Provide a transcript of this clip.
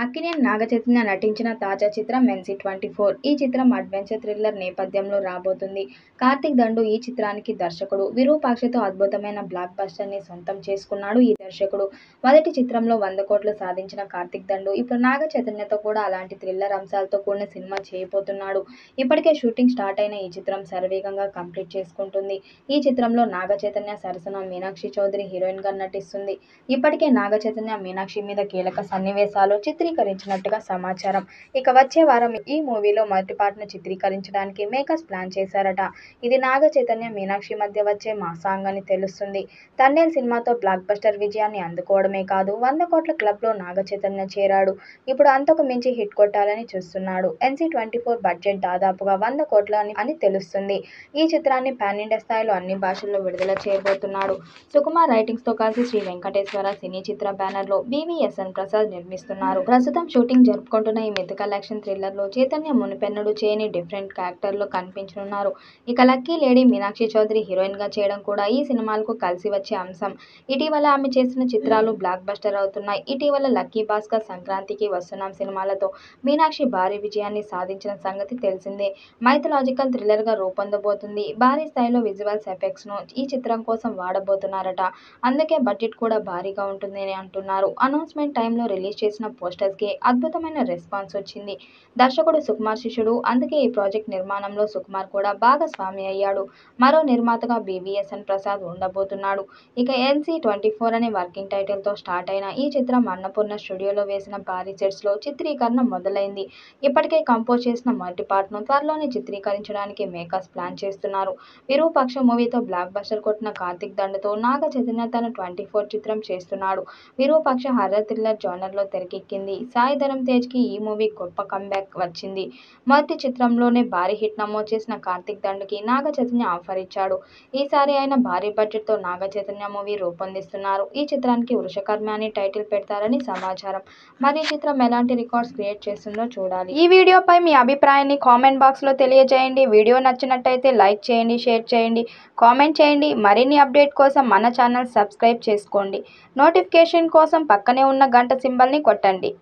అక్కినేని నాగచైతన్య నటించిన తాజా చిత్రం NC24. ఈ చిత్రం అడ్వెంచర్ థ్రిల్లర్ నేపథ్యంలో రాబోతుంది. కార్తీక్ దండు ఈ చిత్రానికి దర్శకుడు. విరూపాక్షతో అద్భుతమైన బ్లాక్ బస్టర్ని సొంతం చేసుకున్నాడు ఈ దర్శకుడు. మొదటి చిత్రంలో 100 కోట్లు సాధించిన కార్తీక్ దండు ఇప్పుడు నాగచైతన్యతో కూడా అలాంటి థ్రిల్లర్ అంశాలతో కూడిన సినిమా చేయబోతున్నాడు. ఇప్పటికే షూటింగ్ స్టార్ట్ అయిన ఈ చిత్రం శరవేగంగా కంప్లీట్ చేసుకుంటుంది. ఈ చిత్రంలో నాగచైతన్య సరసన మీనాక్షి చౌదరి హీరోయిన్గా నటిస్తుంది. ఇప్పటికే నాగచైతన్య మీనాక్షి మీద కీలక సన్నివేశాలు చిత్రీకరించినట్టుగా సమాచారం. ఇక వచ్చే వారం ఈ మూవీలో మొదటి పార్ట్ను చిత్రీకరించడానికి మేకర్స్ ప్లాన్ చేశారట. ఇది నాగ చైతన్య మీనాక్షి మధ్య వచ్చే మాసాంగ్ అని తెలుస్తుంది. తండేల్ సినిమాతో బ్లాక్ బస్టర్ విజయాన్ని అందుకోవడమే కాదు 100 కోట్ల క్లబ్లో నాగ చైతన్య చేరాడు. ఇప్పుడు అంతకు మించి హిట్ కొట్టాలని చూస్తున్నాడు. NC24 బడ్జెట్ దాదాపుగా 100 కోట్లు అని తెలుస్తుంది. ఈ చిత్రాన్ని పాన్ ఇండియా స్థాయిలో అన్ని భాషల్లో విడుదల చేయబోతున్నాడు. సుకుమార్ రైటింగ్స్తో కలిసి శ్రీ వెంకటేశ్వర సినీ చిత్ర బ్యానర్లో BVSN ప్రసాద్ నిర్మిస్తున్నారు. ప్రస్తుతం షూటింగ్ జరుపుకుంటున్న ఈ మిథికల్ యాక్షన్ థ్రిల్లర్లో చైతన్య మునుపెన్నడూ చేయని డిఫరెంట్ క్యారెక్టర్లో కనిపించనున్నారు. ఇక లక్కీ లేడీ మీనాక్షి చౌదరి హీరోయిన్గా చేయడం కూడా ఈ సినిమాలకు కలిసి వచ్చే అంశం. ఇటీవల ఆమె చేసిన చిత్రాలు బ్లాక్ బస్టర్ అవుతున్నాయి. ఇటీవల లక్కీ భాస్కర్, సంక్రాంతికి వస్తున్నాం సినిమాలతో మీనాక్షి భారీ విజయాన్ని సాధించిన సంగతి తెలిసిందే. మైథలాజికల్ థ్రిల్లర్గా రూపొందబోతుంది. భారీ స్థాయిలో విజువల్స్ ఎఫెక్ట్స్ను ఈ చిత్రం కోసం వాడబోతున్నారట. అందుకే బడ్జెట్ కూడా భారీగా ఉంటుందని అంటున్నారు. అనౌన్స్మెంట్ టైంలో రిలీజ్ చేసిన పోస్టర్స్కి అద్భుతమైన రెస్పాన్స్ వచ్చింది. దర్శకుడు సుకుమార్ శిష్యుడు, అందుకే ఈ ప్రాజెక్ట్ నిర్మాణంలో సుకుమార్ కూడా భాగస్వామి అయ్యాడు. మరో నిర్మాతగా BVSN ప్రసాద్ ఉండబోతున్నాడు. ఇక NC24 అనే వర్కింగ్ టైటిల్తో స్టార్ట్ అయిన ఈ చిత్రం అన్నపూర్ణ స్టూడియోలో వేసిన భారీ సెట్స్లో చిత్రీకరణ మొదలైంది. ఇప్పటికే కంపోజ్ చేసిన మొదటి పార్ట్ను త్వరలోనే చిత్రీకరించడానికి మేకర్స్ ప్లాన్ చేస్తున్నారు. విరూపాక్ష మూవీతో బ్లాక్ బస్టర్ కొట్టిన కార్తీక్ దండుతో నాగ చైతన్య తన 24 చిత్రం చేస్తున్నాడు. విరూపాక్ష హర్రర్ థ్రిల్లర్ జానర్లో తెరకెక్కింది. సాయి ధరమ్ తేజ్కి ఈ మూవీ గొప్ప కమ్బ్యాక్ వచ్చింది. మొదటి చిత్రంలోనే భారీ హిట్ నమోదు చేసిన కార్తీక్ దండుకి నాగ చైతన్య ఆఫర్ ఇచ్చాడు. ఈసారి ఆయన భారీ బడ్జెట్తో నాగ చైతన్య మూవీ రూపొందిస్తున్నారు. ఈ చిత్రానికి వృషకర్మ అని టైటిల్ పెడతారని సమాచారం. మరి ఈ చిత్రం ఎలాంటి రికార్డ్స్ క్రియేట్ చేస్తుందో చూడాలి. ఈ వీడియోపై మీ అభిప్రాయాన్ని కామెంట్ బాక్స్లో తెలియజేయండి. వీడియో నచ్చినట్టయితే లైక్ చేయండి, షేర్ చేయండి, కామెంట్ చేయండి. మరిన్ని అప్డేట్ కోసం మన ఛానల్ సబ్స్క్రైబ్ చేసుకోండి. నోటిఫికేషన్ కోసం పక్కనే ఉన్న గంట సింబల్ని కొట్టండి.